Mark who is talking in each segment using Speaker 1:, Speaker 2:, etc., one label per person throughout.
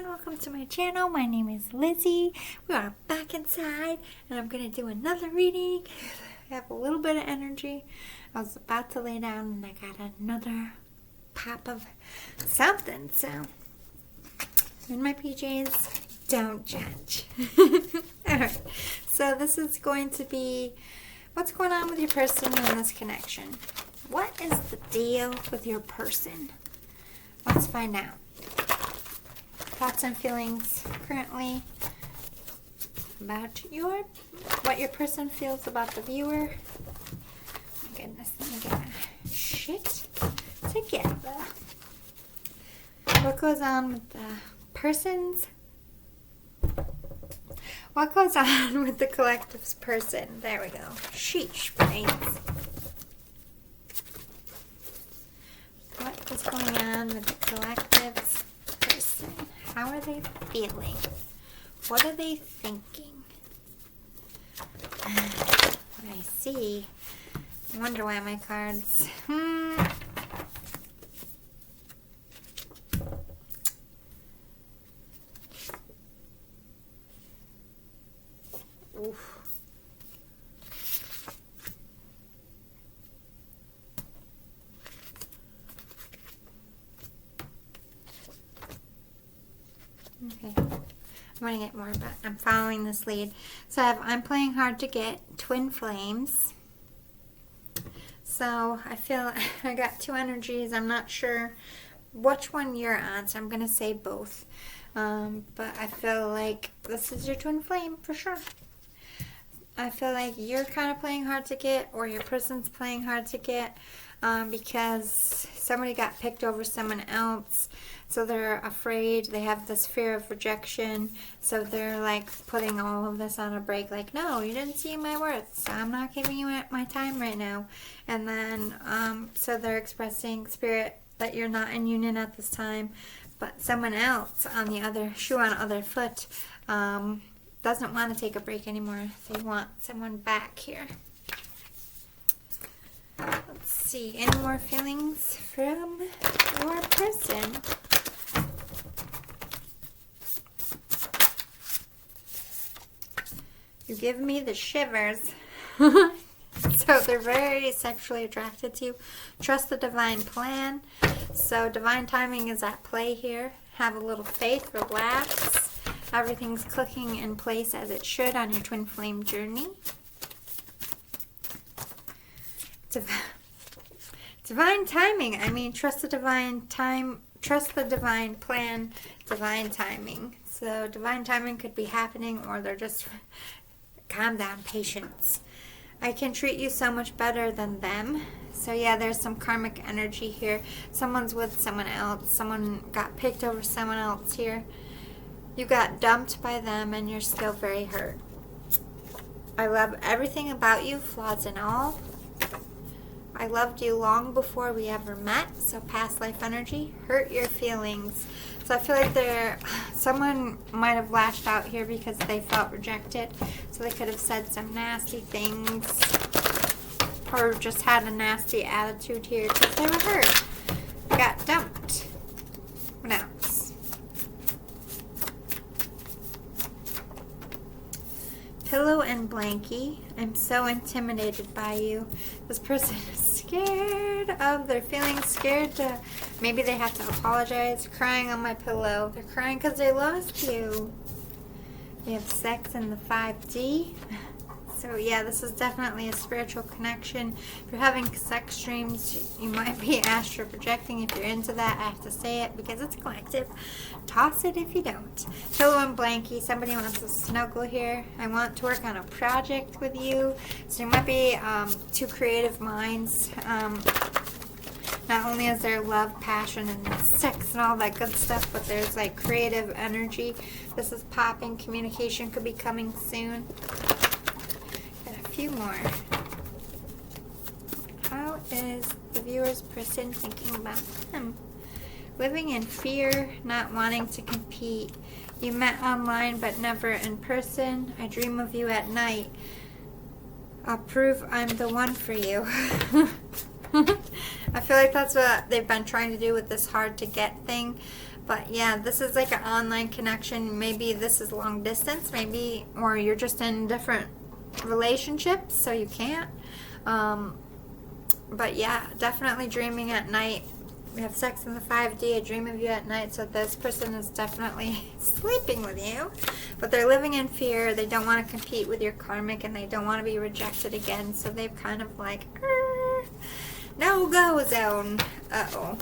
Speaker 1: everyone, welcome to my channel. My name is Lizzie. We are back inside and I'm going to do another reading. I have a little bit of energy. I was about to lay down and I got another pop of something. So, I'm in my PJs. Don't judge. Alright, so this is going to be what's going on with your person in this connection. What is the deal with your person? Let's find out. Thoughts and feelings currently about what your person feels about the viewer. My goodness, let me get my shit together. What goes on with the persons? What goes on with the collective's person? There we go. Sheesh, brains. What is going on with the collective's person? How are they feeling? What are they thinking? I see. I wonder why my cards. Oof. Okay, I'm going to get more, but I'm following this lead. So I'm playing hard to get, twin flames. So I feel I got two energies. I'm not sure which one you're on, so I'm going to say both. But I feel like this is your twin flame for sure. I feel like you're kind of playing hard to get, or your person's playing hard to get, because somebody got picked over someone else. So they're afraid, they have this fear of rejection, so they're like putting all of this on a break, like, no, you didn't see my worth, so I'm not giving you my time right now. And then, so they're expressing spirit that you're not in union at this time, but someone else on the other foot doesn't want to take a break anymore. They want someone back here. Let's see, any more feelings from your person? You give me the shivers. So they're very sexually attracted to you. Trust the divine plan. So divine timing is at play here. Have a little faith, relax. Everything's clicking in place as it should on your twin flame journey. Divine timing. I mean, trust the divine time. Trust the divine plan. Divine timing. So divine timing could be happening, or they're just calm down, patience. I can treat you so much better than them. So yeah, there's some karmic energy here. Someone's with someone else. Someone got picked over someone else here. You got dumped by them and you're still very hurt. I love everything about you, flaws and all. I loved you long before we ever met. So past life energy, hurt your feelings. So I feel like someone might have lashed out here because they felt rejected. So they could have said some nasty things, or just had a nasty attitude here because they were hurt. Got dumped. What else? Pillow and blankie. I'm so intimidated by you. This person is scared of their feelings, scared to, maybe they have to apologize, crying on my pillow. They're crying because they lost you. You have sex in the 5D. So yeah, this is definitely a spiritual connection. If you're having sex dreams, you might be astral projecting. If you're into that, I have to say it because it's collective. Toss it if you don't. Pillow and blankie. Somebody wants to snuggle here. I want to work on a project with you. So there might be two creative minds. Not only is there love, passion, and sex and all that good stuff, but there's like creative energy. This is popping. Communication could be coming soon. Few more. How is the viewer's person thinking about them? Living in fear, not wanting to compete. You met online but never in person. I dream of you at night. I'll prove I'm the one for you. I feel like that's what they've been trying to do with this hard to get thing. But yeah, this is like an online connection. Maybe this is long distance, maybe, or you're just in different relationships, so you can't. But yeah, definitely dreaming at night. We have sex in the 5D, I dream of you at night, so this person is definitely sleeping with you. But they're living in fear, they don't want to compete with your karmic, and they don't want to be rejected again, so they've kind of like, no-go zone. Uh-oh.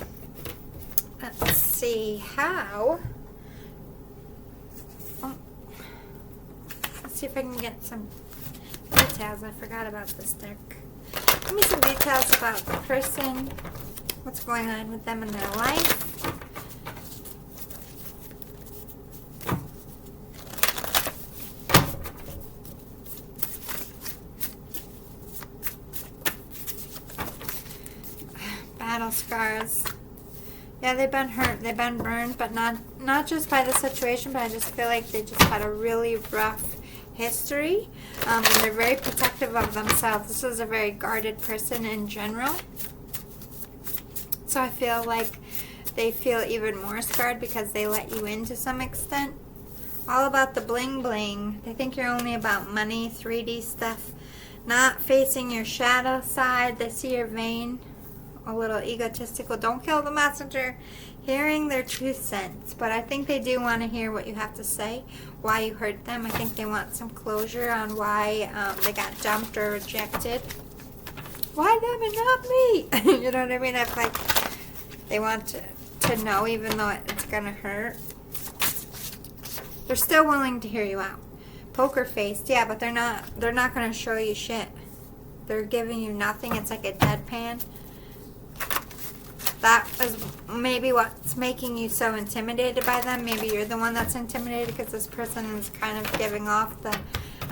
Speaker 1: Let's see how. Oh. Let's see if I can get some details. I forgot about this deck. Give me some details about the person. What's going on with them in their life. Battle scars. Yeah, they've been hurt, they've been burned, but not just by the situation, but I just feel like they just had a really rough history. And they're very protective of themselves. This is a very guarded person in general. So I feel like they feel even more scarred because they let you in to some extent. All about the bling bling. They think you're only about money, 3D stuff. Not facing your shadow side. They see your vein. A little egotistical. Don't kill the messenger. Hearing their 2 cents. But I think they do want to hear what you have to say. Why you hurt them. I think they want some closure on why they got dumped or rejected. Why them and not me? You know what I mean? I feel like they want to know, even though it's gonna hurt. They're still willing to hear you out. Poker faced, yeah, but they're not gonna show you shit. They're giving you nothing. It's like a deadpan. That is maybe what's making you so intimidated by them. Maybe you're the one that's intimidated because this person is kind of giving off the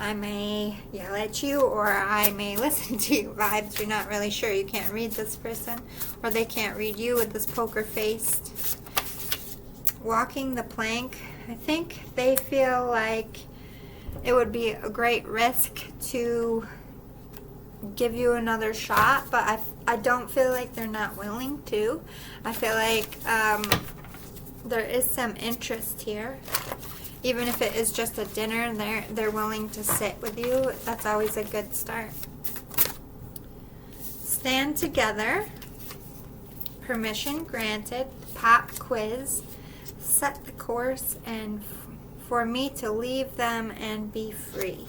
Speaker 1: I may yell at you or I may listen to you vibes. You're not really sure. You can't read this person or they can't read you with this poker faced. Walking the plank. I think they feel like it would be a great risk to give you another shot, but I don't feel like they're not willing to. I feel like there is some interest here. Even if it is just a dinner, they're willing to sit with you. That's always a good start. Stand together. Permission granted. Pop quiz. Set the course and for me to leave them and be free.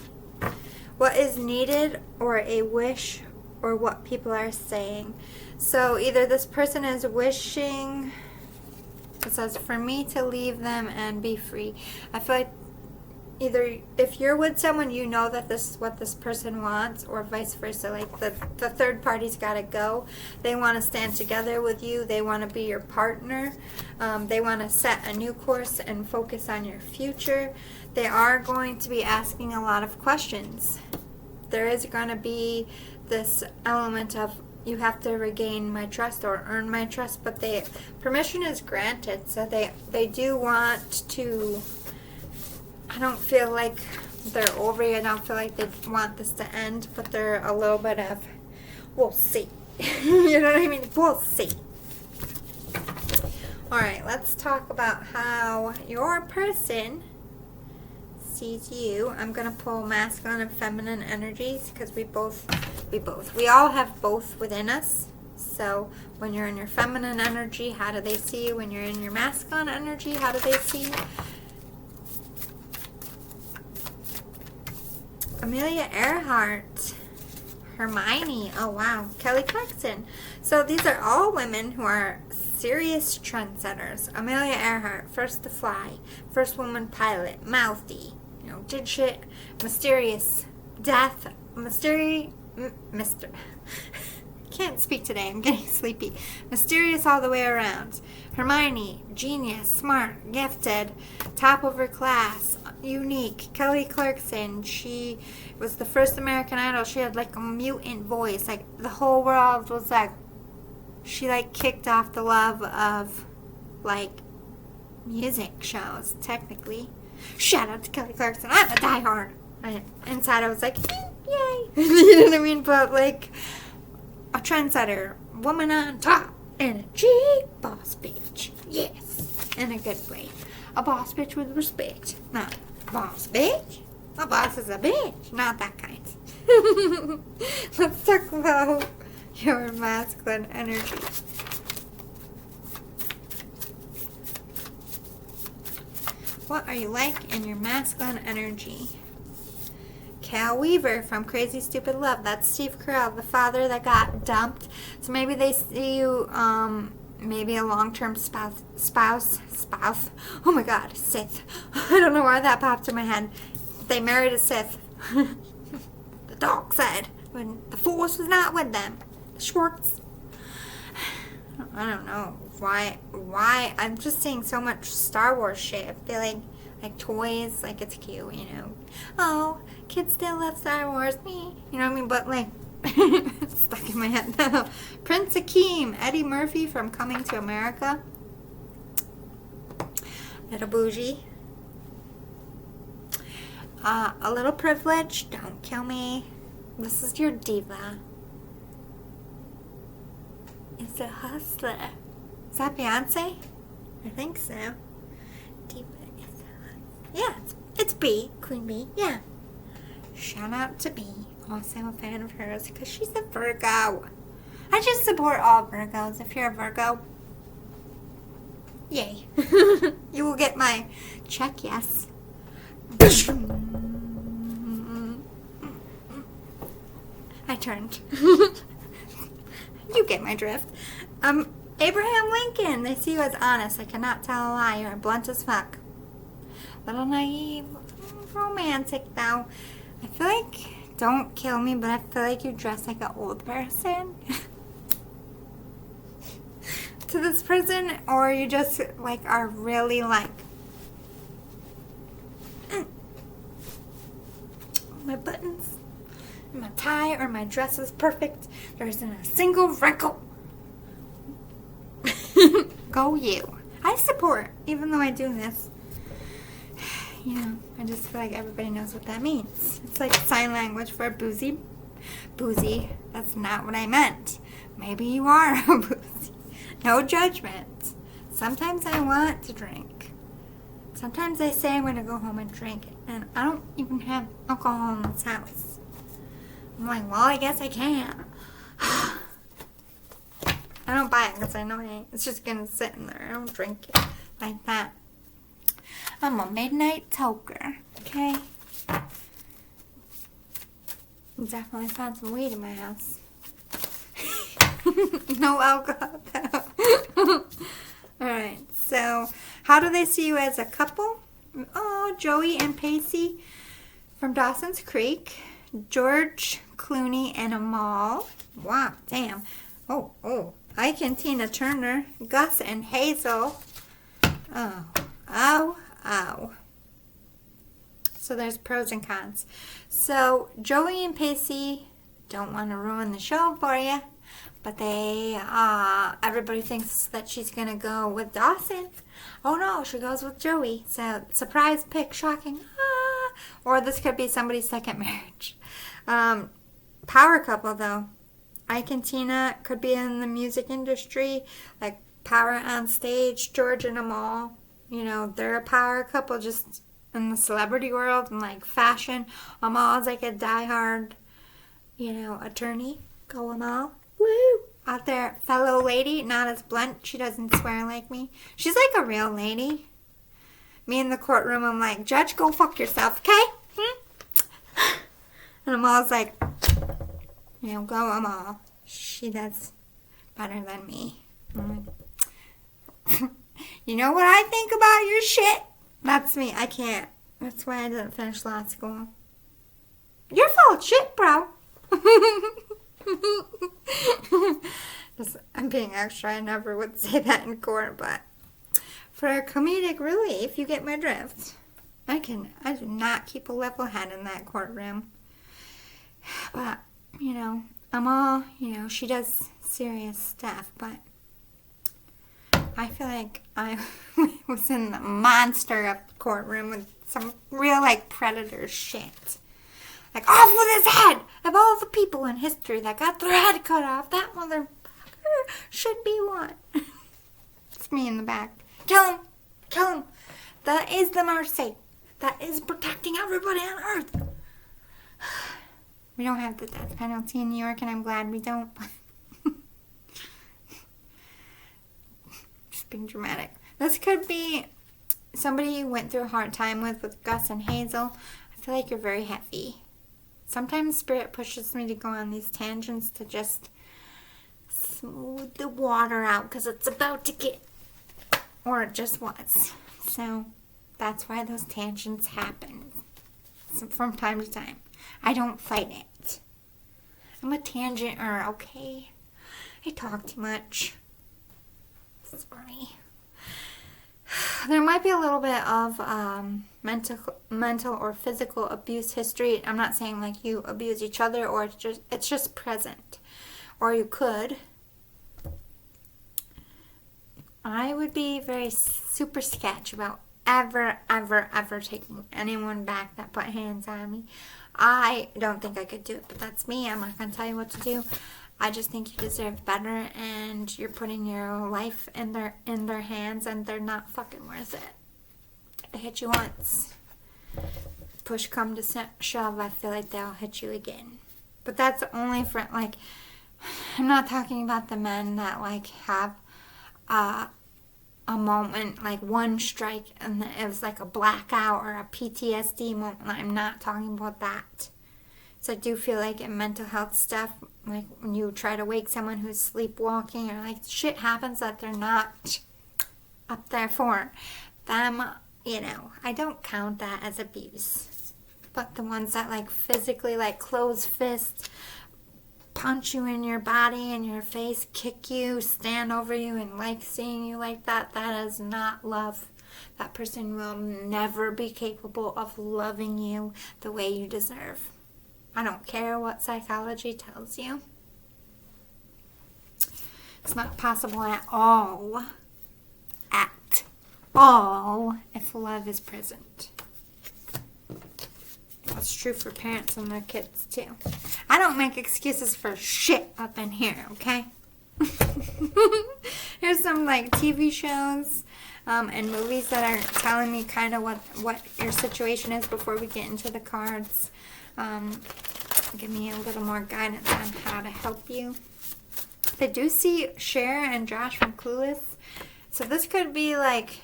Speaker 1: What is needed or a wish or what people are saying. So either this person is wishing, it says for me to leave them and be free. I feel like either if you're with someone, you know that this is what this person wants, or vice versa. Like the third party's got to go. They want to stand together with you. They want to be your partner. They want to set a new course and focus on your future. They are going to be asking a lot of questions. There is going to be this element of you have to regain my trust or earn my trust, but permission is granted, so they do want to. I don't feel like they're over you. I don't feel like they want this to end, but they're a little bit of, we'll see. You know what I mean? We'll see. Alright, let's talk about how your person sees you. I'm going to pull masculine and feminine energies because we all have both within us. So when you're in your feminine energy, how do they see you? When you're in your masculine energy, how do they see you? Amelia Earhart, Hermione, oh wow, Kelly Clarkson. So these are all women who are serious trendsetters. Amelia Earhart, first to fly, first woman pilot, mouthy, did shit, mysterious, death, can't speak today, I'm getting sleepy. Mysterious all the way around. Hermione, genius, smart, gifted, top of her class, unique. Kelly Clarkson, she was the first American Idol. She had like a mutant voice. Like the whole world was like, she like kicked off the love of like music shows, technically. Shout out to Kelly Clarkson. I'm a diehard. Inside I was like, yay. You know what I mean? But like a trendsetter, woman on top, energy, boss bitch. Yes. in a good way. A boss bitch with respect. Not boss bitch. A boss is a bitch. Not that kind. Let's talk about your masculine energy. What are you like in your masculine energy? Cal Weaver from Crazy Stupid Love. That's Steve Carell, the father that got dumped. So maybe they see you, maybe a long-term spouse. Oh my God, Sith. I don't know why that popped in my head. They married a Sith. The dark side. When the Force was not with them. The Schwartz. I don't know why. I'm just seeing so much Star Wars shit. I feel like toys, like it's cute, you know. Oh, kids still love Star Wars, me. You know what I mean? But like, it's stuck in my head now. Prince Akeem, Eddie Murphy from Coming to America. Little bougie. A little privilege. Don't kill me. This is your diva. It's a hustler. Is that Beyonce? I think so. Diva is a hustler. Yeah, it's B. Queen B. Yeah. Shout out to B. Also a fan of hers because she's a Virgo. I just support all Virgos. If you're a Virgo, yay. You will get my check, yes. I turned. You get my drift. Abraham Lincoln. They see you as honest. I cannot tell a lie. You're blunt as fuck. Little naive, romantic though. I feel like, don't kill me, but I feel like you dress like an old person. To this person, or you just like are really like, my buttons, my tie, or my dress is perfect. There isn't a single wrinkle. Go you. I support, even though I do this. You know, I just feel like everybody knows what that means. It's like sign language for boozy. Boozy. That's not what I meant. Maybe you are a boozy. No judgment. Sometimes I want to drink. Sometimes I say I'm going to go home and drink it. And I don't even have alcohol in this house. I'm like, well, I guess I can. I don't buy it because I know it's just going to sit in there. I don't drink it like that. I'm a midnight toker, okay? Definitely found some weed in my house. No alcohol, though. Alright, so how do they see you as a couple? Oh, Joey and Pacey from Dawson's Creek. George Clooney and Amal. Wow, damn. Oh. Ike and Tina Turner. Gus and Hazel. Oh. So there's pros and cons. So Joey and Pacey, don't want to ruin the show for you, but they, everybody thinks that she's going to go with Dawson. Oh no, she goes with Joey. So surprise pick, shocking. Or this could be somebody's second marriage. Power couple though. Ike and Tina could be in the music industry, like power on stage. George and Amal, you know, they're a power couple just in the celebrity world and like fashion. Amal's like a diehard, you know, attorney. Go Amal. Woo! Out there, fellow lady, not as blunt. She doesn't swear like me. She's like a real lady. Me in the courtroom, I'm like, Judge, go fuck yourself, okay? And Amal's like, you know, go Amal. She does better than me. I'm like, you know what I think about your shit? That's me. I can't. That's why I didn't finish law school. You're full of shit, bro. I'm being extra. I never would say that in court, but for a comedic relief, you get my drift. I do not keep a level head in that courtroom. But, you know, Amal, you know, she does serious stuff, but I feel like I was in the monster of the courtroom with some real, like, predator shit. Like, off with his head! Of all the people in history that got their head cut off, that motherfucker should be one. It's me in the back. Kill him! Kill him. That is the mercy. That is protecting everybody on Earth. We don't have the death penalty in New York, and I'm glad we don't. Just being dramatic. This could be somebody you went through a hard time with Gus and Hazel. I feel like you're very heavy. Sometimes Spirit pushes me to go on these tangents to just smooth the water out because it's about to get, or it just was. So that's why those tangents happen from time to time. I don't fight it. I'm a tangenter, okay? I talk too much. Sorry. There might be a little bit of mental or physical abuse history. I'm not saying like you abuse each other, or it's just present. Or you could. I would be very super sketch about ever taking anyone back that put hands on me. I don't think I could do it, but that's me. I'm not going to tell you what to do. I just think you deserve better, and you're putting your life in their hands, and they're not fucking worth it. They hit you once. Push come to shove, I feel like they'll hit you again. But that's only for, like, I'm not talking about the men that, like, have a moment, like one strike, and it was like a blackout or a PTSD moment. I'm not talking about that. So I do feel like in mental health stuff, like when you try to wake someone who's sleepwalking, or like shit happens that they're not up there for them, you know, I don't count that as abuse. But the ones that like physically, like close fists, punch you in your body and your face, kick you, stand over you, and like seeing you like that, that is not love. That person will never be capable of loving you the way you deserve. I don't care what psychology tells you. It's not possible at all. At all, if love is present. That's true for parents and their kids, too. I don't make excuses for shit up in here, okay? Here's some, like, TV shows and movies that are telling me kind of what your situation is before we get into the cards. Give me a little more guidance on how to help you. I do see Cher and Josh from Clueless. So this could be like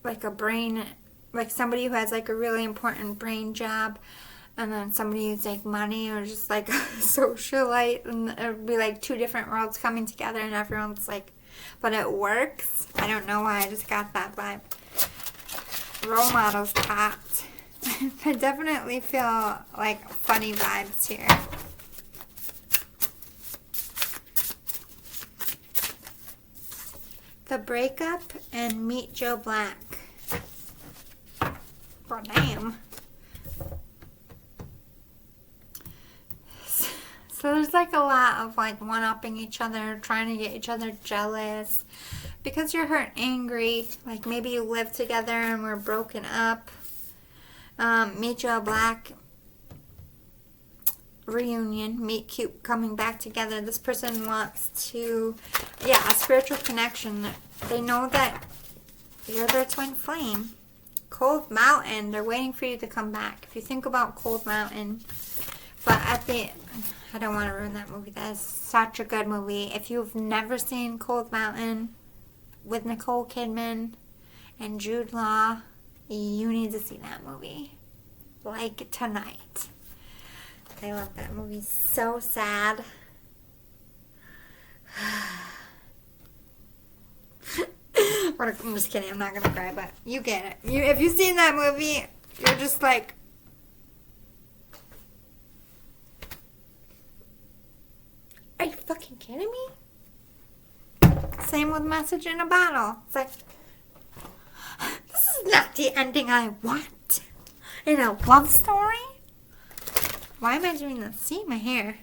Speaker 1: a brain, like somebody who has like a really important brain job, and then somebody who's like money, or just like a socialite, and it would be like two different worlds coming together, and everyone's like, but it works. I don't know why, I just got that vibe. Role models popped. I definitely feel like funny vibes here. The Breakup and Meet Joe Black. Oh, damn. So there's like a lot of like one-upping each other, trying to get each other jealous because you're hurt, angry. Like maybe you live together and we're broken up. Meet Joe Black reunion, meet cute, coming back together. This person wants to, a spiritual connection. They know that you're their twin flame. Cold Mountain, they're waiting for you to come back. If you think about Cold Mountain, but I don't want to ruin that movie. That is such a good movie. If you've never seen Cold Mountain with Nicole Kidman and Jude Law, you need to see that movie. Like tonight. I love that movie. So sad. I'm just kidding. I'm not going to cry, but you get it. If you've seen that movie, you're just like, are you fucking kidding me? Same with Message in a Bottle. It's like, this is not the ending I want in a love story. Why am I doing this? See my hair?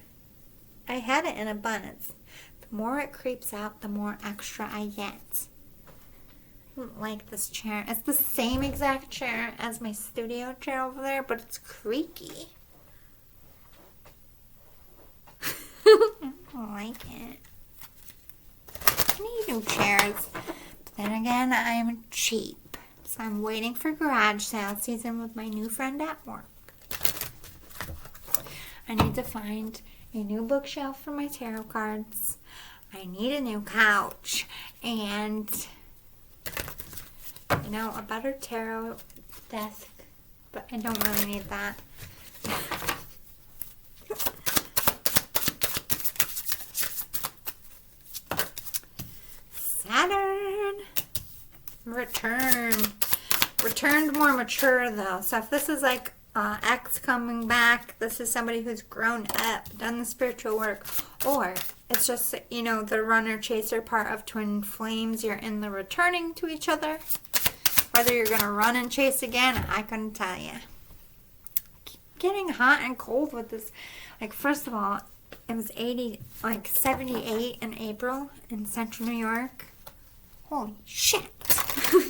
Speaker 1: I had it in a bun. The more it creeps out, the more extra I get. I don't like this chair. It's the same exact chair as my studio chair over there, but it's creaky. I don't like it. I need new chairs. Then again, I'm cheap. So I'm waiting for garage sale season with my new friend at work. I need to find a new bookshelf for my tarot cards. I need a new couch. And, you know, a better tarot desk. But I don't really need that. Saturn. Returned more mature though. So if this is like ex coming back, this is somebody who's grown up, done the spiritual work, or it's just, you know, the runner chaser part of twin flames. You're in the returning to each other. Whether you're gonna run and chase again, I couldn't tell you. Getting hot and cold with this. Like, first of all, it was 78 in April in central New York. Holy shit.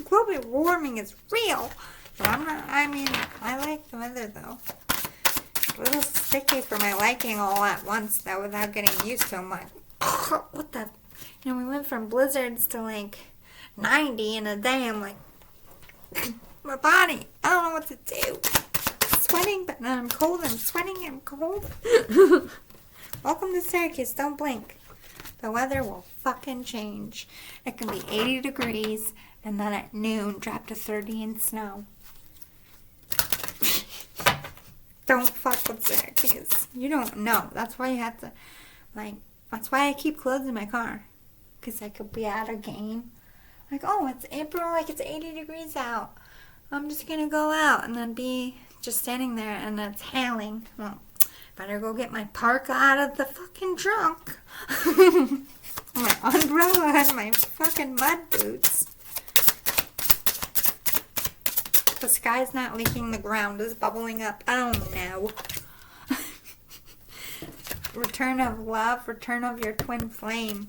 Speaker 1: Global warming is real. But I like the weather though. A little sticky for my liking all at once though, without getting used to it. I'm like, what the? You know, we went from blizzards to like 90 in a day. I'm like, my body, I don't know what to do. I'm sweating, but then I'm cold. I'm sweating, I'm cold. Welcome to Syracuse. Don't blink. The weather will fucking change. It can be 80 degrees and then at noon drop to 30 in snow. Don't fuck with Syracuse. You don't know. That's why you have to, that's why I keep clothes in my car. Because I could be at a game. Like, oh, it's April, it's 80 degrees out. I'm just going to go out and then be just standing there and it's hailing. Well, better go get my parka out of the fucking trunk. My umbrella and my fucking mud boots. The sky's not leaking, the ground is bubbling up. I don't know. Return of love, return of your twin flame.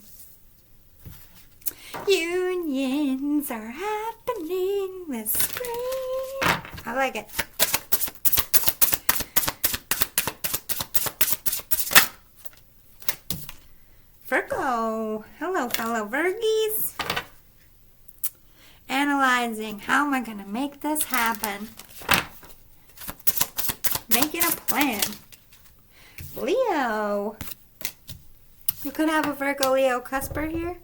Speaker 1: Unions are happening this spring. I like it. Virgo. Hello, fellow Virgies. Analyzing. How am I going to make this happen? Making a plan. Leo. You could have a Virgo Leo cusper here.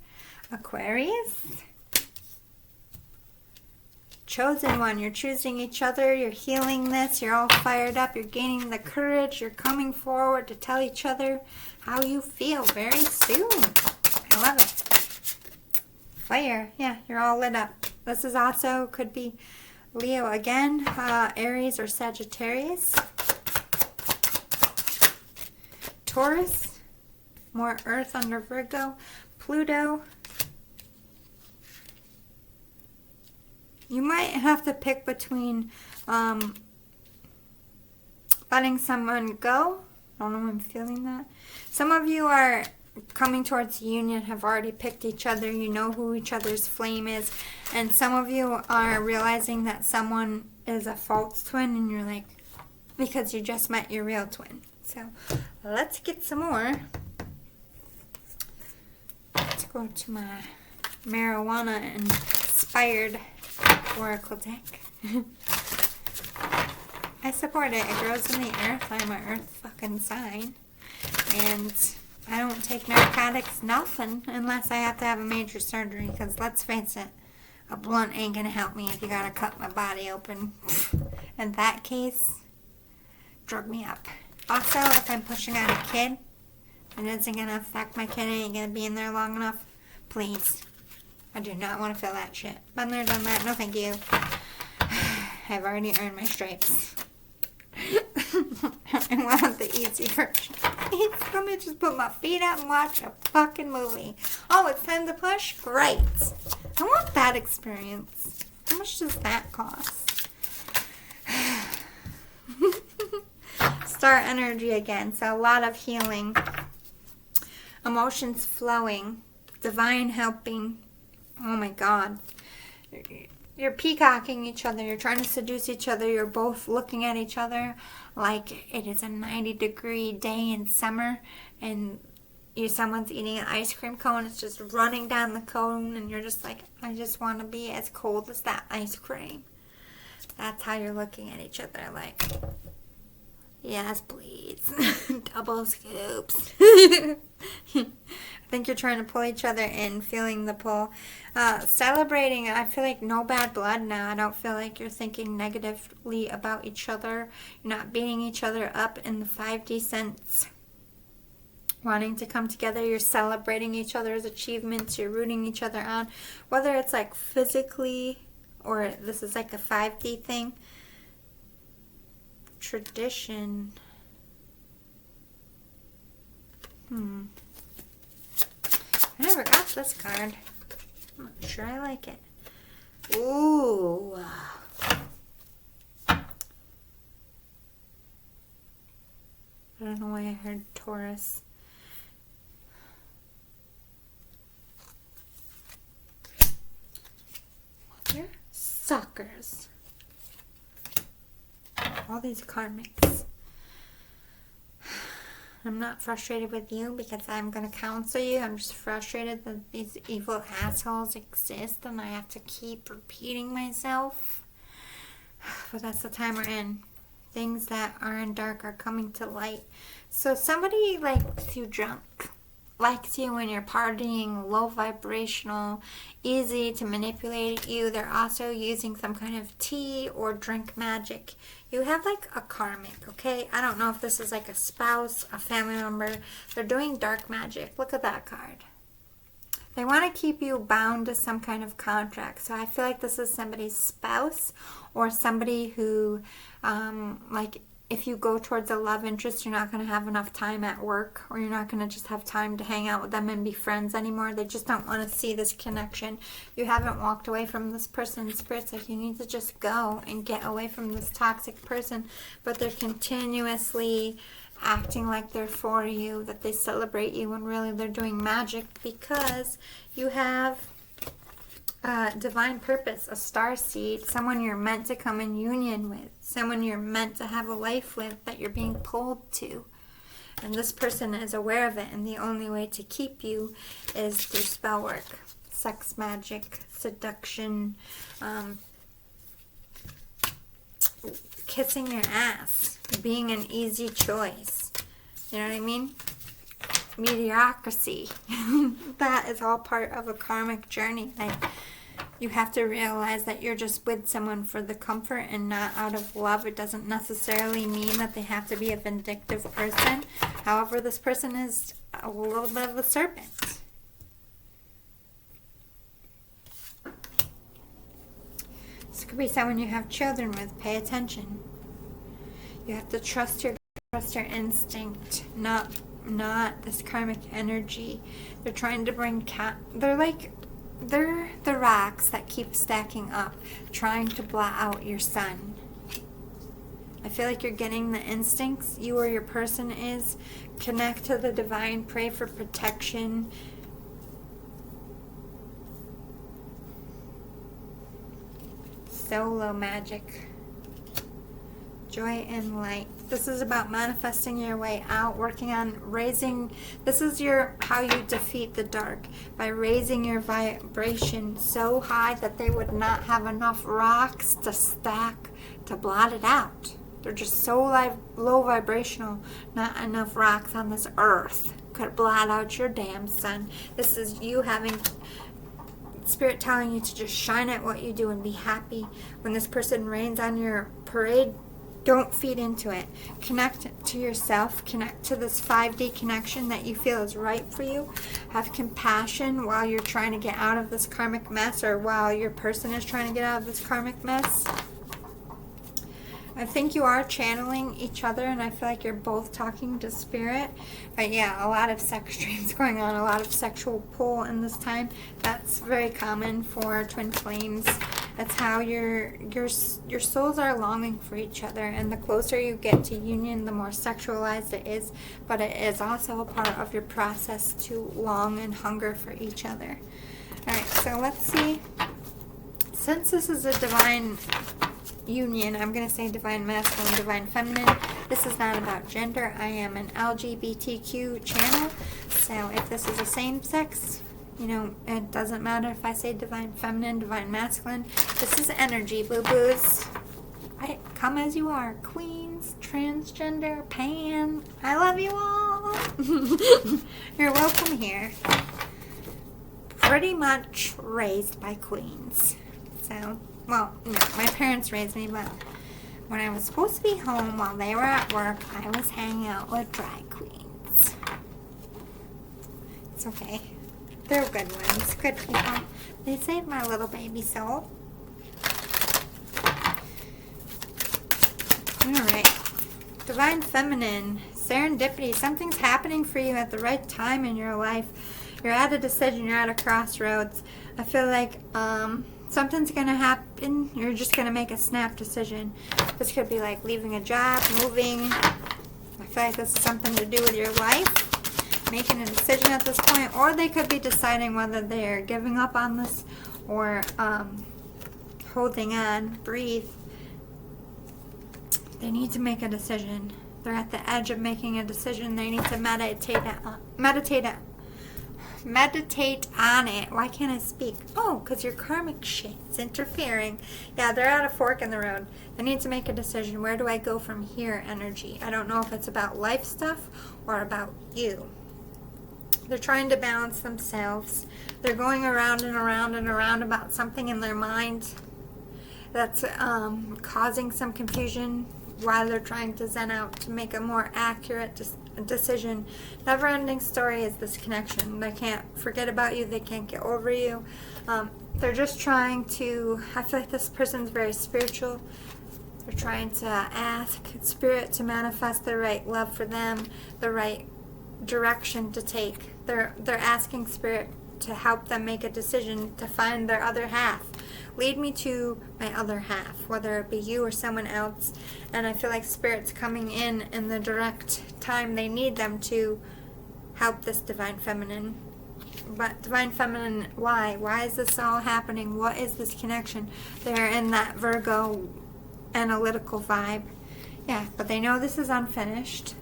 Speaker 1: Aquarius. Chosen one. You're choosing each other. You're healing this. You're all fired up. You're gaining the courage. You're coming forward to tell each other how you feel very soon. I love it. Fire. Yeah, you're all lit up. This is also, could be Leo again, Aries or Sagittarius. Taurus. More Earth under Virgo. Pluto. You might have to pick between letting someone go. I don't know why I'm feeling that. Some of you are coming towards union, have already picked each other. You know who each other's flame is. And some of you are realizing that someone is a false twin and you're like, because you just met your real twin. So let's get some more. Let's go to my marijuana inspired oracle deck. I support it. It grows in the earth. I'm an earth fucking sign. And I don't take narcotics, nothing, unless I have to have a major surgery. Because let's face it, a blunt ain't gonna help me if you gotta cut my body open. In that case, drug me up. Also, if I'm pushing out a kid, and it isn't gonna affect my kid, I ain't gonna be in there long enough, please. I do not want to feel that shit. Been there, done that. No, thank you. I've already earned my stripes. I want the easy version. Let me just put my feet up and watch a fucking movie. Oh, it's time to push? Great. I want that experience. How much does that cost? Star energy again. So a lot of healing. Emotions flowing. Divine helping. Oh my God. You're peacocking each other. You're trying to seduce each other. You're both looking at each other like it is a 90-degree day in summer. And someone's eating an ice cream cone, it's just running down the cone, and you're just like, I just want to be as cold as that ice cream. That's how you're looking at each other, like, yes, please. Double scoops. I think you're trying to pull each other in, feeling the pull. Celebrating, I feel like no bad blood now. I don't feel like you're thinking negatively about each other. You're not beating each other up in the 5D sense. Wanting to come together, you're celebrating each other's achievements, you're rooting each other on, whether it's like physically or this is like a 5D thing. Tradition. I never got this card. I'm not sure I like it. Ooh. I don't know why I heard Taurus. Mother suckers. All these karmics. I'm not frustrated with you because I'm going to counsel you. I'm just frustrated that these evil assholes exist and I have to keep repeating myself. But that's the time we're in. Things that are in dark are coming to light. So somebody likes you drunk. Likes you when you're partying, low vibrational, easy to manipulate you. They're also using some kind of tea or drink magic. You have like a karmic, okay? I don't know if this is like a spouse, a family member. They're doing dark magic. Look at that card. They want to keep you bound to some kind of contract. So I feel like this is somebody's spouse or somebody who, like, if you go towards a love interest, you're not going to have enough time at work, or you're not going to just have time to hang out with them and be friends anymore. They just don't want to see this connection. You haven't walked away from this person. Spirit's like, you need to just go and get away from this toxic person. But they're continuously acting like they're for you, that they celebrate you, when really they're doing magic because you have divine purpose, a star seed, someone you're meant to come in union with, someone you're meant to have a life with that you're being pulled to. And this person is aware of it, and the only way to keep you is through spell work, sex magic, seduction, kissing your ass, being an easy choice. You know what I mean? Mediocrity. That is all part of a karmic journey. You have to realize that you're just with someone for the comfort and not out of love. It doesn't necessarily mean that they have to be a vindictive person. However, this person is a little bit of a serpent. This could be someone you have children with. Pay attention. You have to trust your instinct, not this karmic energy. They're trying to bring they're the rocks that keep stacking up, trying to blot out your sun. I feel like you're getting the instincts. You or your person is. Connect to the divine. Pray for protection. Solo magic. Joy and light. This is about manifesting your way out, working on raising. This is how you defeat the dark, by raising your vibration so high that they would not have enough rocks to stack to blot it out. They're just so low vibrational, not enough rocks on this earth could blot out your damn sun. This is you having Spirit telling you to just shine at what you do and be happy. When this person rains on your parade, don't feed into it. Connect to yourself. Connect to this 5D connection that you feel is right for you. Have compassion while you're trying to get out of this karmic mess, or while your person is trying to get out of this karmic mess. I think you are channeling each other, and I feel like you're both talking to Spirit. But yeah, a lot of sex dreams going on, a lot of sexual pull in this time. That's very common for twin flames. That's how your souls are longing for each other, and the closer you get to union, the more sexualized it is. But it is also a part of your process to long and hunger for each other. All right, so let's see. Since this is a divine union, I'm going to say divine masculine, divine feminine. This is not about gender. I am an LGBTQ channel. So if this is the same sex, you know, it doesn't matter if I say divine feminine, divine masculine. This is energy, boo-boos. Come as you are. Queens, transgender, pan. I love you all. You're welcome here. Pretty much raised by queens. So, well, no, my parents raised me, but when I was supposed to be home while they were at work, I was hanging out with drag queens. It's okay. They're good ones. Good people. They saved my little baby soul. Alright. Divine feminine. Serendipity. Something's happening for you at the right time in your life. You're at a decision. You're at a crossroads. I feel like something's going to happen. You're just going to make a snap decision. This could be like leaving a job, moving. I feel like this is something to do with your life. Making a decision at this point. Or they could be deciding whether they're giving up on this or holding on. Breathe. They need to make a decision. They're at the edge of making a decision. They need to meditate on it. Why can't I speak? Oh, because your karmic shit's interfering. Yeah, they're at a fork in the road. They need to make a decision. Where do I go from here? Energy. I don't know if it's about life stuff or about you. They're trying to balance themselves. They're going around and around and around about something in their mind that's causing some confusion while they're trying to zen out to make a more accurate decision. Never-ending story is this connection. They can't forget about you. They can't get over you. They're just trying to, I feel like this person's very spiritual. They're trying to ask Spirit to manifest the right love for them, the right direction to take. They're asking Spirit to help them make a decision to find their other half. Lead me to my other half, whether it be you or someone else. And I feel like Spirit's coming in the direct time they need them to help this divine feminine. But divine feminine, why? Why is this all happening? What is this connection? They're in that Virgo analytical vibe. Yeah, but they know this is unfinished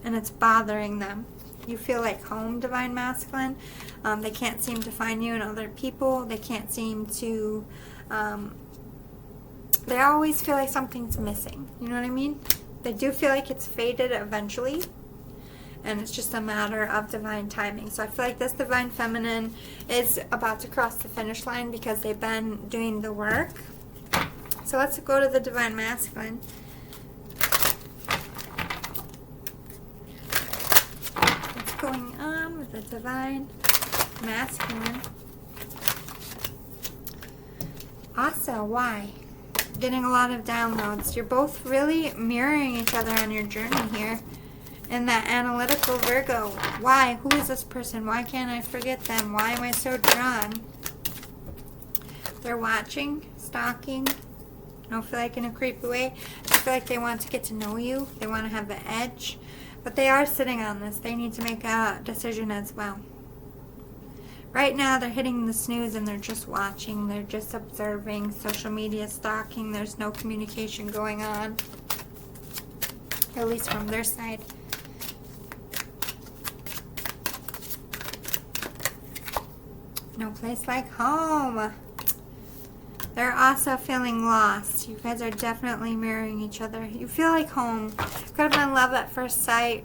Speaker 1: and it's bothering them. You feel like home, divine masculine. They can't seem to find you in other people. They can't seem to... they always feel like something's missing. You know what I mean? They do feel like it's faded eventually. And it's just a matter of divine timing. So I feel like this divine feminine is about to cross the finish line because they've been doing the work. So let's go to the divine masculine. What's going on with the divine masculine? Also, why? Getting a lot of downloads. You're both really mirroring each other on your journey here. In that analytical Virgo. Why? Who is this person? Why can't I forget them? Why am I so drawn? They're watching, stalking. I don't feel like in a creepy way. I feel like they want to get to know you. They want to have the edge. But they are sitting on this. They need to make a decision as well. Right now, they're hitting the snooze and they're just watching. They're just observing. Social media stalking. There's no communication going on. At least from their side. No place like home. They're also feeling lost. You guys are definitely mirroring each other. You feel like home. Could have been love at first sight.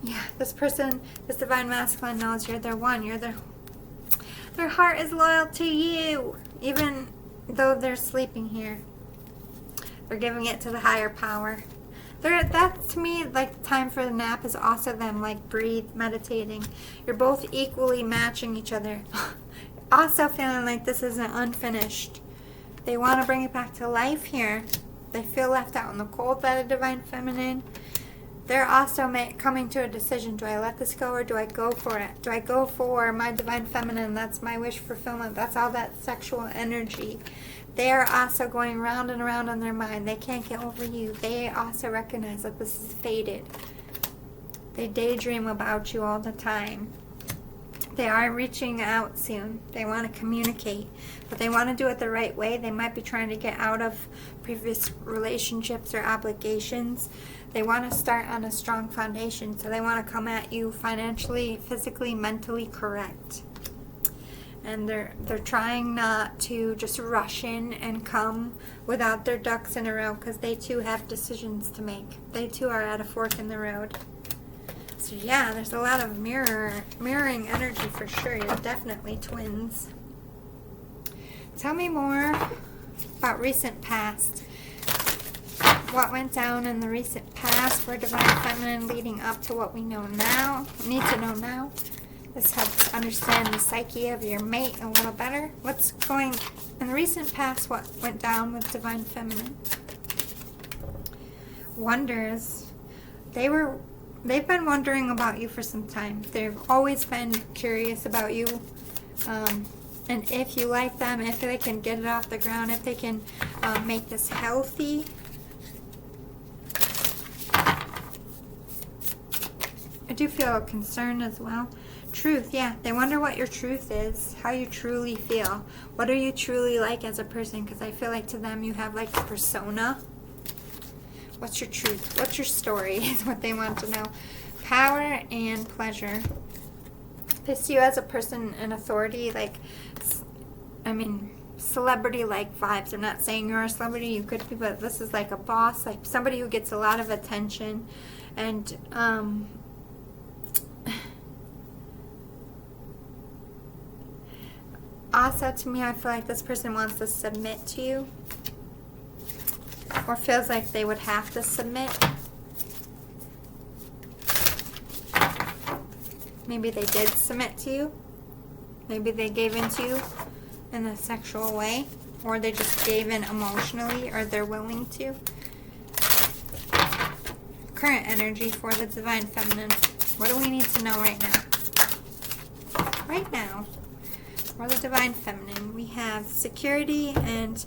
Speaker 1: Yeah, this person, this divine masculine knows you're their one. You're their heart is loyal to you. Even though they're sleeping here. They're giving it to the higher power. That to me, like the time for the nap is also them like breathe, meditating. You're both equally matching each other. Also feeling like this isn't unfinished. They want to bring it back to life here. They feel left out in the cold by the divine feminine. They're also coming to a decision. Do I let this go or do I go for it? Do I go for my divine feminine? That's my wish fulfillment. That's all that sexual energy. They are also going round and around in their mind. They can't get over you. They also recognize that this is faded. They daydream about you all the time. They are reaching out soon. They want to communicate, but they want to do it the right way. They might be trying to get out of previous relationships or obligations. They want to start on a strong foundation, so they want to come at you financially, physically, mentally correct. And they're trying not to just rush in and come without their ducks in a row, because they too have decisions to make. They too are at a fork in the road. So yeah, there's a lot of mirroring energy for sure. You're definitely twins. Tell me more about recent past. What went down in the recent past for Divine Feminine leading up to what we know now, need to know now. This helps understand the psyche of your mate a little better. What's going in the recent past, what went down with Divine Feminine? Wonders. They've been wondering about you for some time. They've always been curious about you. And if you like them, if they can get it off the ground, if they can make this healthy. I do feel concern as well. Truth, yeah. They wonder what your truth is, how you truly feel. What are you truly like as a person? Because I feel like to them you have like a persona. What's your truth? What's your story is what they want to know. Power and pleasure. They see you as a person in authority, like, celebrity-like vibes. I'm not saying you're a celebrity, you could be, but this is like a boss, like somebody who gets a lot of attention. And, also to me, I feel like this person wants to submit to you. Or feels like they would have to submit. Maybe they did submit to you. Maybe they gave in to you in a sexual way. Or they just gave in emotionally, or they're willing to. Current energy for the Divine Feminine. What do we need to know right now? Right now, for the Divine Feminine, we have security and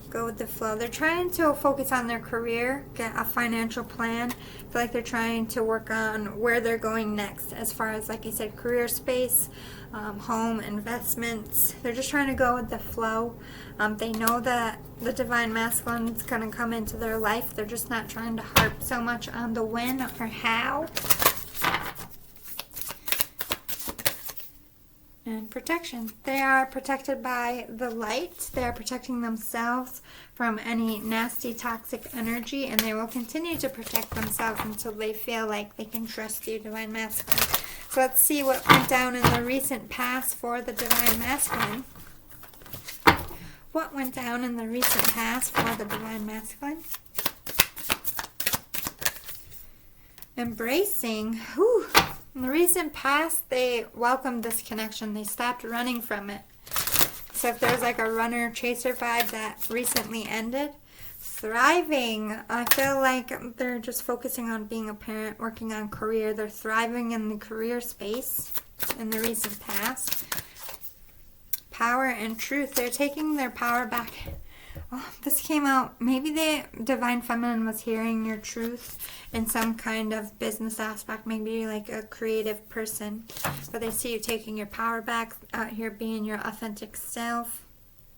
Speaker 1: go with the flow. They're trying to focus on their career, get a financial plan. I feel like they're trying to work on where they're going next as far as, like I said, career space, home, investments. They're just trying to go with the flow. They know that the Divine Masculine is going to come into their life. They're just not trying to harp so much on the when or how. And protection. They are protected by the light. They are protecting themselves from any nasty, toxic energy, and they will continue to protect themselves until they feel like they can trust you, Divine Masculine. So let's see what went down in the recent past for the Divine Masculine. What went down in the recent past for the Divine Masculine? Embracing. Whew. In the recent past, they welcomed this connection. They stopped running from it. So if there's like a runner-chaser vibe that recently ended, thriving. I feel like they're just focusing on being a parent, working on career. They're thriving in the career space in the recent past. Power and truth. They're taking their power back. Oh, this came out, maybe the Divine Feminine was hearing your truth in some kind of business aspect, maybe like a creative person, but they see you taking your power back, out here being your authentic self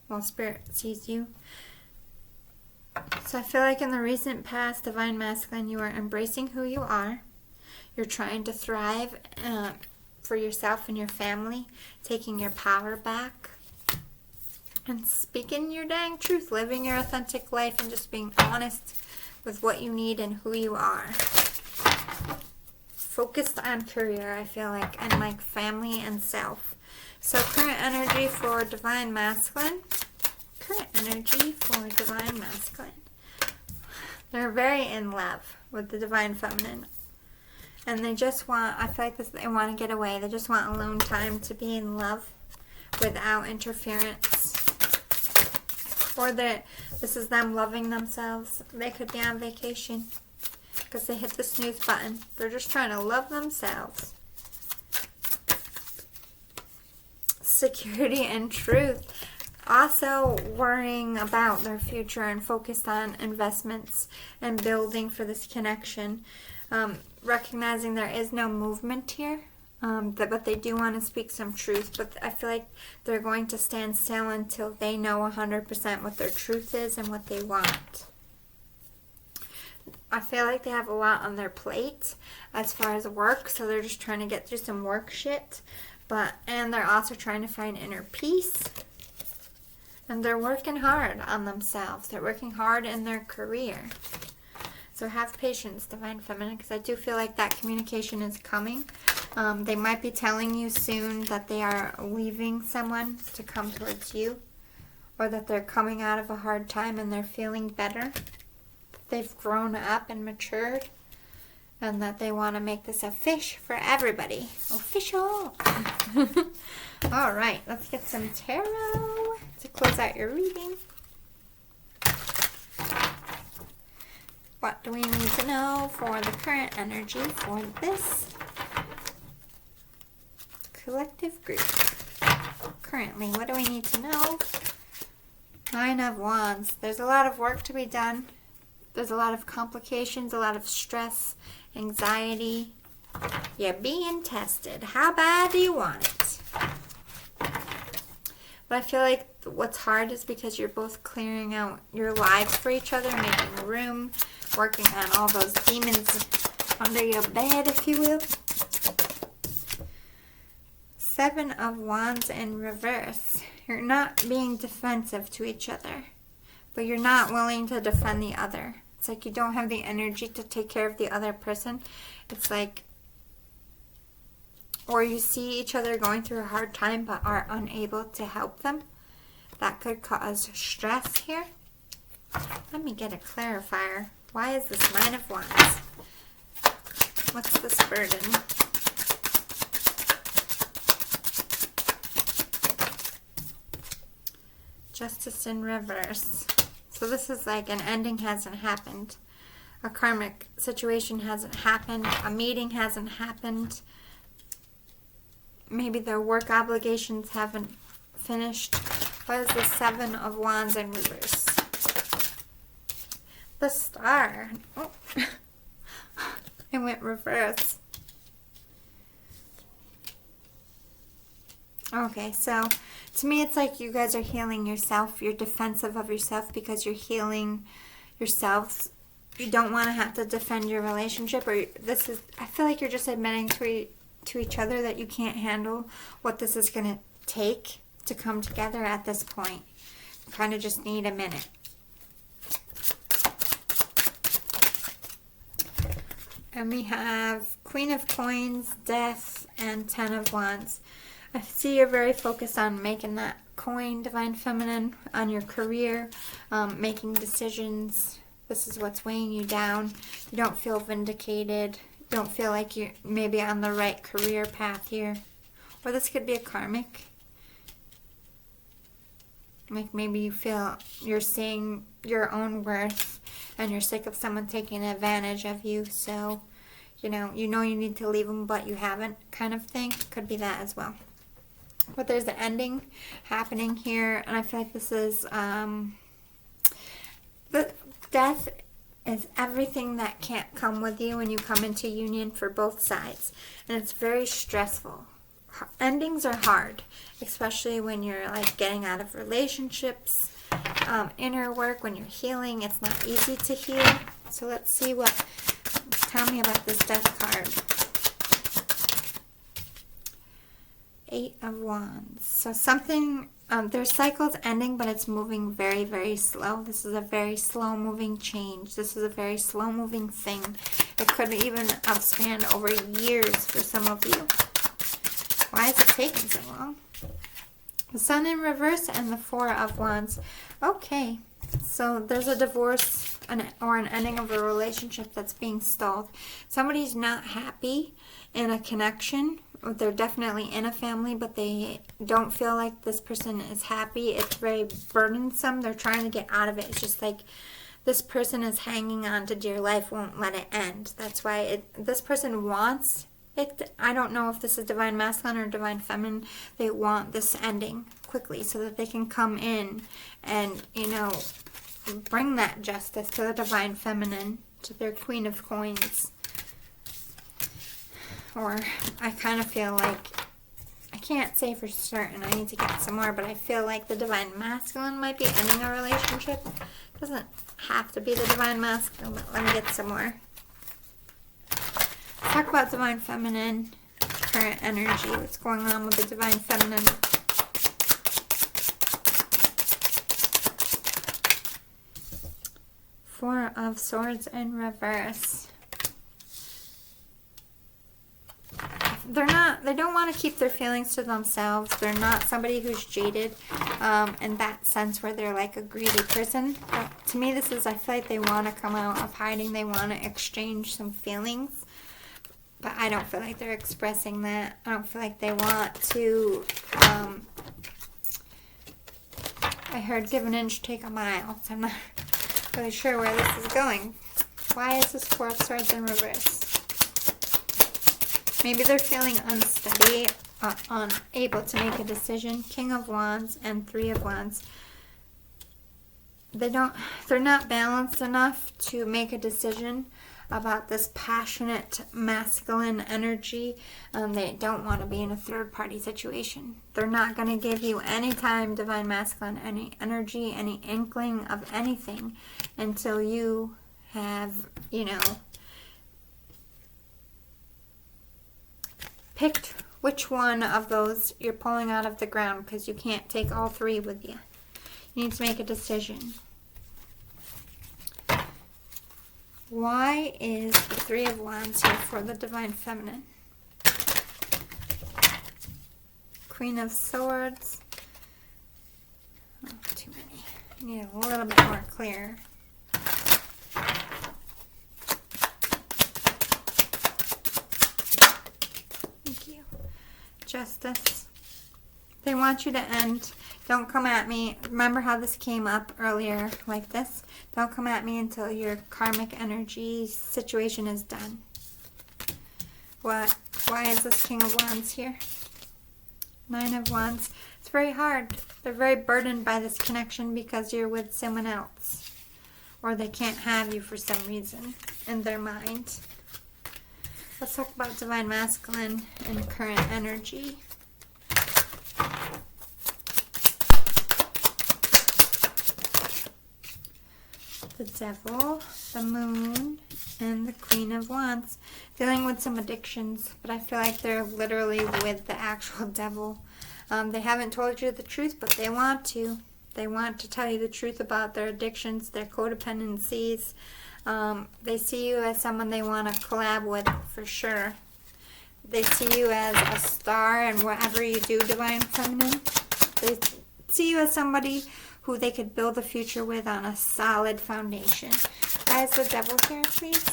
Speaker 1: while Spirit sees you. So I feel like in the recent past, Divine Masculine, you are embracing who you are. You're trying to thrive for yourself and your family, taking your power back. And speaking your dang truth, living your authentic life and just being honest with what you need and who you are. Focused on career, I feel like, and like family and self. So current energy for Divine Masculine. Current energy for Divine Masculine. They're very in love with the Divine Feminine. And they just want, I feel like they want to get away. They just want alone time to be in love without interference. Or this is them loving themselves. They could be on vacation because they hit the snooze button. They're just trying to love themselves. Security and truth. Also worrying about their future and focused on investments and building for this connection. Recognizing there is no movement here. But they do want to speak some truth. But I feel like they're going to stand still until they know 100% what their truth is and what they want. I feel like they have a lot on their plate as far as work, so they're just trying to get through some work shit. And they're also trying to find inner peace. And they're working hard on themselves. They're working hard in their career. So have patience, Divine Feminine, because I do feel like that communication is coming. They might be telling you soon that they are leaving someone to come towards you, or that they're coming out of a hard time and they're feeling better. They've grown up and matured, and that they want to make this a fish for everybody. Official! All right, let's get some tarot to close out your reading. What do we need to know for the current energy for this collective group? Currently, what do we need to know? 9 of Wands. There's a lot of work to be done. There's a lot of complications, a lot of stress, anxiety. You're being tested. How bad do you want it? But I feel like what's hard is because you're both clearing out your lives for each other, making room, working on all those demons under your bed, if you will. 7 of Wands in reverse. You're not being defensive to each other, but you're not willing to defend the other. It's like you don't have the energy to take care of the other person. It's like, or you see each other going through a hard time but are unable to help them. That could cause stress here. Let me get a clarifier. Why is this 9 of Wands? What's this burden? Justice in reverse. So this is like an ending hasn't happened. A karmic situation hasn't happened. A meeting hasn't happened. Maybe their work obligations haven't finished. What is the 7 of Wands in reverse? The Star. Oh. It went reverse. Okay, so to me it's like you guys are healing yourself. You're defensive of yourself because you're healing yourselves. You don't want to have to defend your relationship, or I feel like you're just admitting to each other that you can't handle what this is going to take to come together at this point. You kind of just need a minute. And we have Queen of Coins, Death, and 10 of Wands. I see you're very focused on making that coin, Divine Feminine, on your career, making decisions. This is what's weighing you down. You don't feel vindicated. You don't feel like you're maybe on the right career path here. Or this could be a karmic. Like maybe you feel you're seeing your own worth and you're sick of someone taking advantage of you. So, you know you need to leave them, but you haven't, kind of thing. Could be that as well. But there's an ending happening here, and I feel like this is the death is everything that can't come with you when you come into union for both sides, and it's very stressful. Endings are hard, especially when you're like getting out of relationships, inner work, when you're healing. It's not easy to heal. So let's see tell me about this death card. 8 of Wands. So something, their cycle's ending, but it's moving very, very slow. This is a very slow moving change. This is a very slow moving thing. It could even span over years for some of you. Why is it taking so long? The Sun in reverse and the 4 of Wands. Okay, so there's a divorce or an ending of a relationship that's being stalled. Somebody's not happy in a connection. They're definitely in a family, but they don't feel like this person is happy. It's very burdensome. They're trying to get out of it. It's just like this person is hanging on to dear life, won't let it end. That's why this person wants it. I don't know if this is Divine Masculine or Divine Feminine. They want this ending quickly so that they can come in and, bring that justice to the Divine Feminine, to their Queen of Coins. or I kind of feel like, I can't say for certain, I need to get some more, but I feel like the divine masculine might be ending a relationship. It doesn't have to be the divine masculine, but let me get some more. Let's talk about divine feminine, current energy, what's going on with the divine feminine. Four of Swords in reverse. They don't want to keep their feelings to themselves. They're not somebody who's jaded in that sense where they're like a greedy person. But to me, I feel like they want to come out of hiding. They want to exchange some feelings. But I don't feel like they're expressing that. I don't feel like they want to, I heard give an inch, take a mile. So I'm not really sure where this is going. Why is this Four of Swords in reverse? Maybe they're feeling unsteady, unable to make a decision. King of Wands and Three of Wands. They're not balanced enough to make a decision about this passionate masculine energy. They don't want to be in a third party situation. They're not going to give you any time, divine masculine, any energy, any inkling of anything until you have, picked which one of those you're pulling out of the ground, because you can't take all three with you. You need to make a decision. Why is the Three of Wands here for the divine feminine? Queen of Swords. Oh, too many. I need a little bit more clear. Justice. They want you to end. Don't come at me. Remember how this came up earlier like this? Don't come at me until your karmic energy situation is done. What? Why is this King of Wands here? Nine of Wands. It's very hard. They're very burdened by this connection because you're with someone else. Or they can't have you for some reason in their mind. Let's talk about divine masculine and current energy. The Devil, the Moon, and the Queen of Wands. Dealing with some addictions, but I feel like they're literally with the actual devil. They haven't told you the truth, but they want to. They want to tell you the truth about their addictions, their codependencies. They see you as someone they want to collab with for sure. They see you as a star and whatever you do, divine feminine. They see you as somebody who they could build a future with on a solid foundation. Why is the Devil here, please?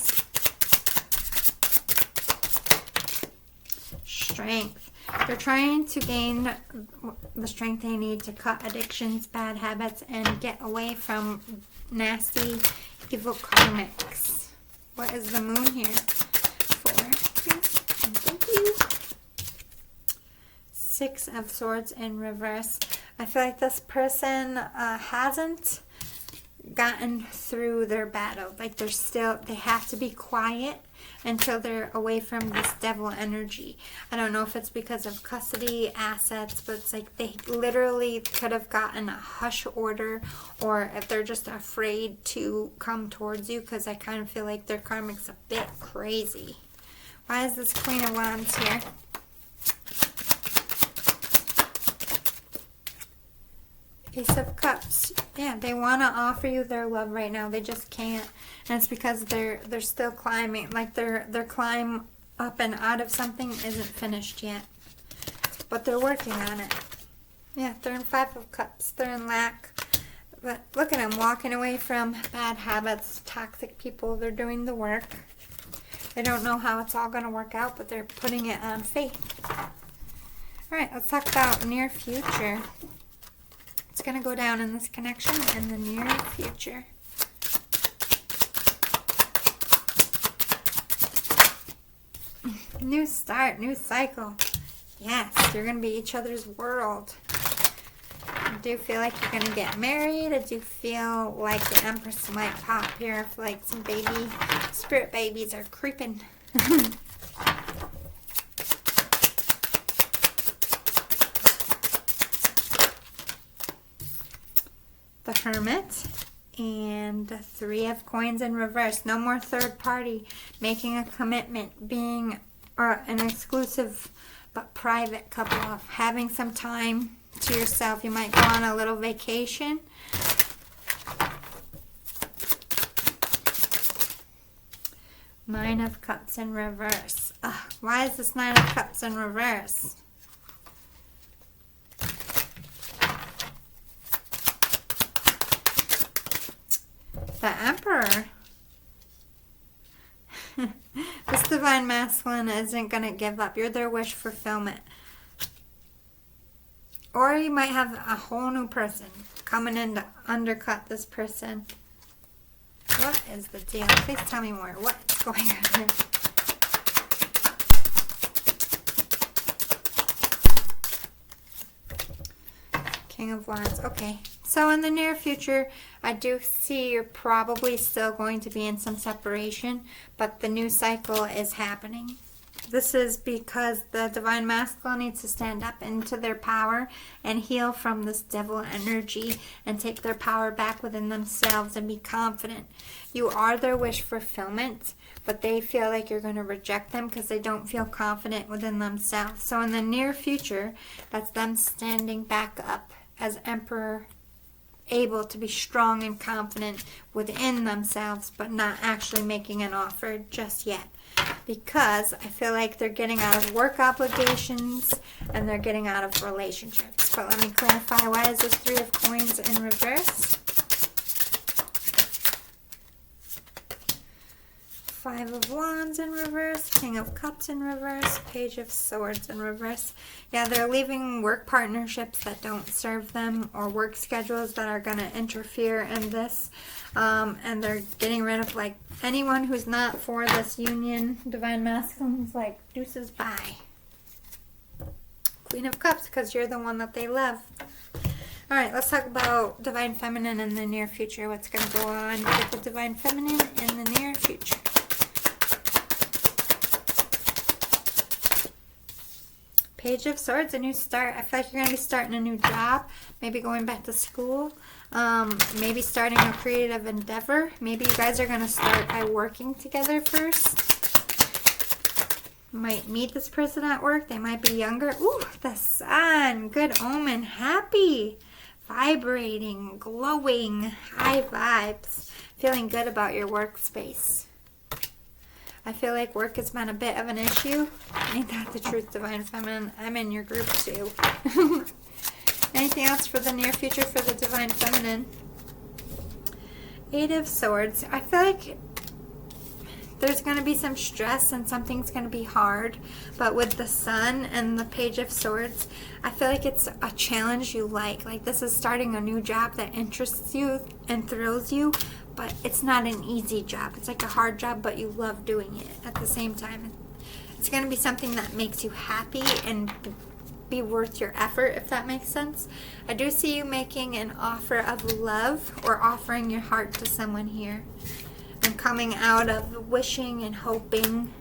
Speaker 1: Strength. They're trying to gain the strength they need to cut addictions, bad habits, and get away from nasty, evil karmics. What is the Moon here for, please? And thank you. Six of Swords in reverse. I feel like this person hasn't gotten through their battle. Like they have to be quiet until they're away from this devil energy. I don't know if it's because of custody, assets, but it's like they literally could have gotten a hush order, or if they're just afraid to come towards you, because I kind of feel like their karmic's a bit crazy. Why is this Queen of Wands here? Ace of Cups. Yeah, they want to offer you their love right now. They just can't. And it's because they're still climbing. Like their climb up and out of something isn't finished yet. But they're working on it. Yeah, they're in Five of Cups. They're in lack. But look at them walking away from bad habits, toxic people. They're doing the work. They don't know how it's all going to work out, but they're putting it on faith. All right, let's talk about near future. It's going to go down in this connection in the near future. New start, new cycle. Yes, you're going to be each other's world. I do feel like you're going to get married. I do feel like the Empress might pop here if like some spirit babies are creeping. Hermit. And the Three of Coins in reverse. No more third party. Making a commitment. Being an exclusive but private couple. Having some time to yourself. You might go on a little vacation. Nine of Cups in reverse. Ugh, why is this Nine of Cups in reverse? The Emperor. This Divine Masculine isn't going to give up. You're their wish fulfillment. Or you might have a whole new person coming in to undercut this person. What is the deal? Please tell me more. What's going on here? King of Wands. Okay. So in the near future, I do see you're probably still going to be in some separation, but the new cycle is happening. This is because the Divine Masculine needs to stand up into their power and heal from this devil energy and take their power back within themselves and be confident. You are their wish fulfillment, but they feel like you're going to reject them because they don't feel confident within themselves. So in the near future, that's them standing back up as Emperor, able to be strong and confident within themselves, but not actually making an offer just yet. Because I feel like they're getting out of work obligations and they're getting out of relationships. But let me clarify, why is this Three of Coins in reverse? Five of Wands in reverse, King of Cups in reverse, Page of Swords in reverse. Yeah, they're leaving work partnerships that don't serve them or work schedules that are going to interfere in this. And they're getting rid of like anyone who's not for this union. Divine Masculine's like, deuces, bye. Queen of Cups, because you're the one that they love. All right, let's talk about Divine Feminine in the near future. What's going to go on with the Divine Feminine in the near future? Page of Swords, a new start. I feel like you're going to be starting a new job, maybe going back to school, maybe starting a creative endeavor. Maybe you guys are going to start by working together first. Might meet this person at work. They might be younger. Ooh, the Sun. Good omen. Happy. Vibrating. Glowing. High vibes. Feeling good about your workspace. I feel like work has been a bit of an issue. Ain't that the truth, Divine Feminine? I'm in your group too. Anything else for the near future for the Divine Feminine? Eight of Swords. I feel like there's going to be some stress and something's going to be hard. But with the Sun and the Page of Swords, I feel like it's a challenge you like. Like this is starting a new job that interests you and thrills you. But it's not an easy job. It's like a hard job, but you love doing it at the same time. It's going to be something that makes you happy and be worth your effort, if that makes sense. I do see you making an offer of love or offering your heart to someone here. And coming out of wishing and hoping.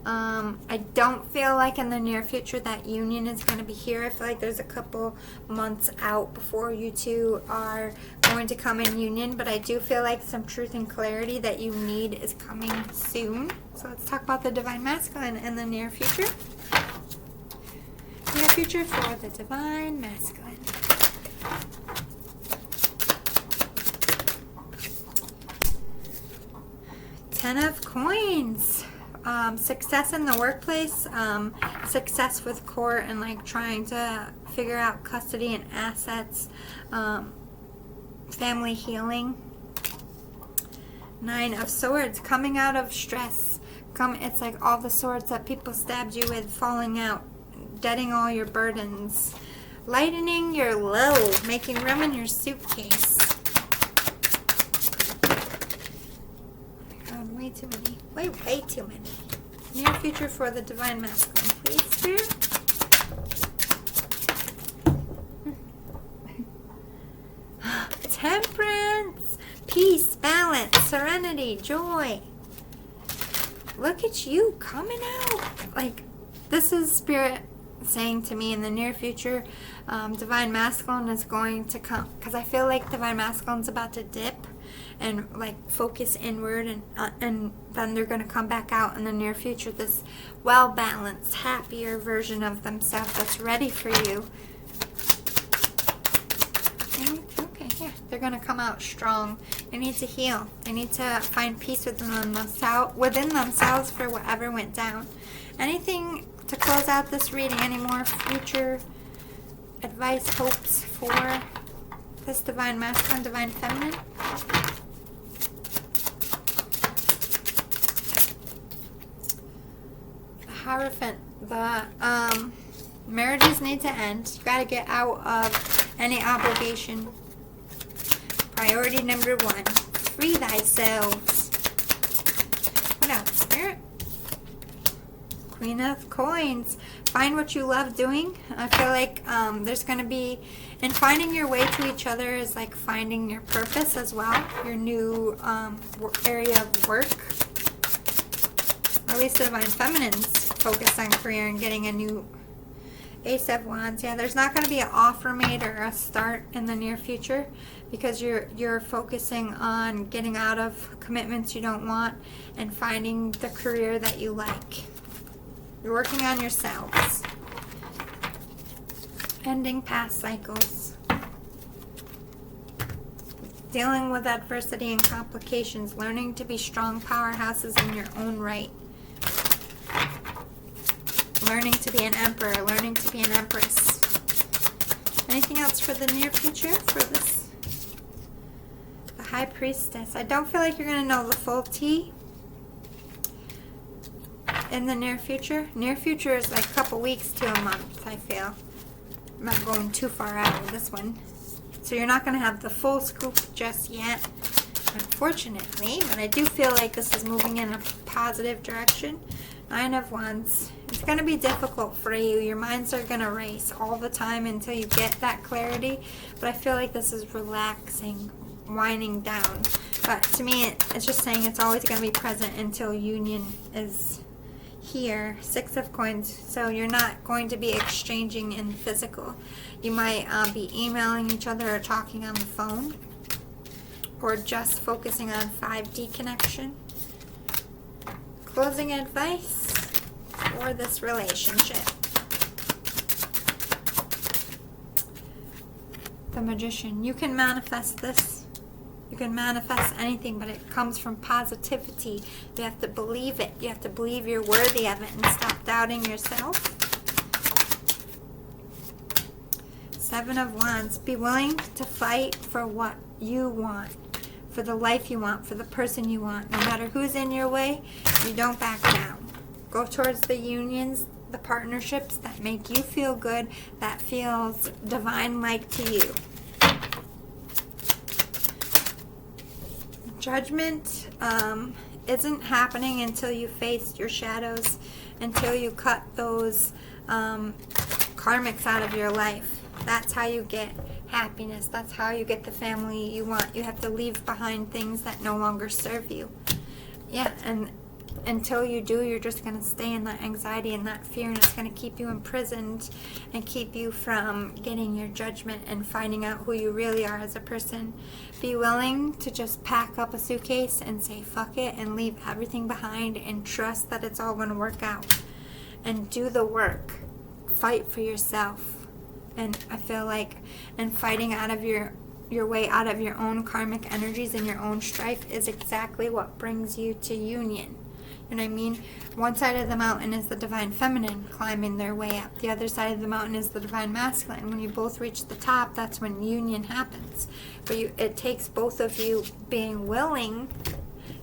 Speaker 1: I don't feel like in the near future that union is going to be here. I feel like there's a couple months out before you two are going to come in union, but I do feel like some truth and clarity that you need is coming soon. So let's talk about the Divine Masculine in the near future. Near future for the Divine Masculine. Ten of Coins. Success in the workplace, success with court and like trying to figure out custody and assets, family healing. Nine of Swords, coming out of stress. It's like all the swords that people stabbed you with falling out, deading all your burdens, lightening your load, making room in your suitcase. Way too many. Way too many. Near future for the Divine Masculine, please, Spirit. Temperance, peace, balance, serenity, joy. Look at you coming out. Like, this is Spirit saying to me in the near future, divine masculine is going to come, because I feel like divine masculine's about to dip and like focus inward, and then they're going to come back out in the near future, this well-balanced, happier version of themselves that's ready for you. Okay, yeah, they're going to come out strong. They need to heal. They need to find peace within themselves for whatever went down. Anything to close out this reading? Any more future advice, hopes for this divine masculine, divine feminine? The Hierophant. The marriages need to end. You got to get out of any obligation. Priority number 1. Free thyself. What else, Spirit? Queen of Coins. Find what you love doing. I feel like there's going to be, and finding your way to each other is like finding your purpose as well. Your new area of work. Or at least the divine feminine's focused on career and getting a new Ace of Wands. Yeah, there's not going to be an offer made or a start in the near future because you're focusing on getting out of commitments you don't want and finding the career that you like. You're working on yourselves. Ending past cycles. Dealing with adversity and complications. Learning to be strong powerhouses in your own right. Learning to be an emperor. Learning to be an empress. Anything else for the near future for this? The High Priestess. I don't feel like you're going to know the full tea in the near future. Near future is like a couple weeks to a month, I feel. I'm not going too far out with this one. So you're not going to have the full scoop just yet, unfortunately. But I do feel like this is moving in a positive direction. 9 of Wands. It's going to be difficult for you. Your minds are going to race all the time until you get that clarity. But I feel like this is relaxing, winding down. But to me, it's just saying it's always going to be present until union is here. 6 of Coins. So you're not going to be exchanging in physical. You might be emailing each other or talking on the phone, or just focusing on 5D connection. Closing advice for this relationship. The Magician. You can manifest this. You can manifest anything, but it comes from positivity. You have to believe it. You have to believe you're worthy of it and stop doubting yourself. 7 of Wands. Be willing to fight for what you want, for the life you want, for the person you want. No matter who's in your way, you don't back down. Go towards the unions, the partnerships that make you feel good, that feels divine-like to you. Judgment isn't happening until you face your shadows, until you cut those karmics out of your life. That's how you get happiness. That's how you get the family you want. You have to leave behind things that no longer serve you. Yeah, and until you do, you're just going to stay in that anxiety and that fear, and it's going to keep you imprisoned and keep you from getting your judgment and finding out who you really are as a person. Be willing to just pack up a suitcase and say fuck it and leave everything behind and trust that it's all going to work out. And do the work. Fight for yourself. And I feel like, and fighting out of your way out of your own karmic energies and your own strife is exactly what brings you to union. You know what I mean? One side of the mountain is the divine feminine climbing their way up. The other side of the mountain is the divine masculine. When you both reach the top, that's when union happens. But it takes both of you being willing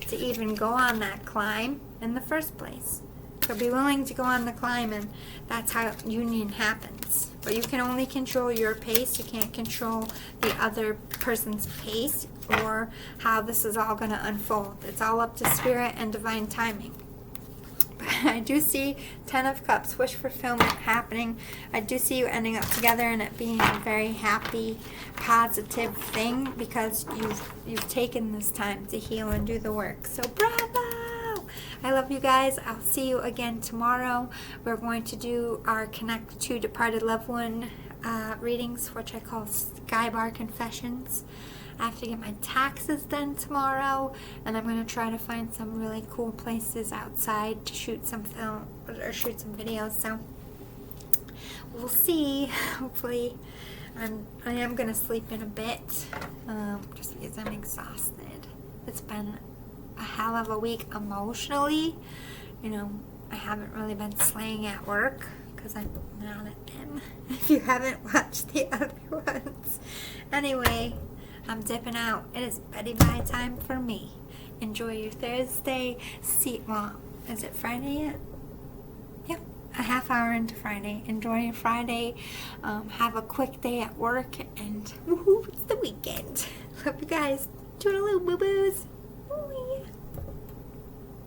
Speaker 1: to even go on that climb in the first place. So be willing to go on the climb, and that's how union happens. But you can only control your pace. You can't control the other person's pace or how this is all going to unfold. It's all up to spirit and divine timing. But I do see 10 of Cups, wish fulfillment happening. I do see you ending up together and it being a very happy, positive thing because you've taken this time to heal and do the work. So bravo! I love you guys. I'll see you again tomorrow. We're going to do our Connect to Departed Loved One readings, which I call Sky Bar Confessions. I have to get my taxes done tomorrow, and I'm going to try to find some really cool places outside to shoot some film or shoot some videos. So we'll see. Hopefully, I am going to sleep in a bit, just because I'm exhausted. It's been a hell of a week emotionally. You know, I haven't really been slaying at work because I'm mad at them. If you haven't watched the other ones. Anyway, I'm dipping out. It is bedtime time for me. Enjoy your Thursday. Well, is it Friday yet? Yep, a half hour into Friday. Enjoy your Friday. Have a quick day at work, and woohoo, it's the weekend. Love you guys. Toodaloo, boo-boos. Ooh.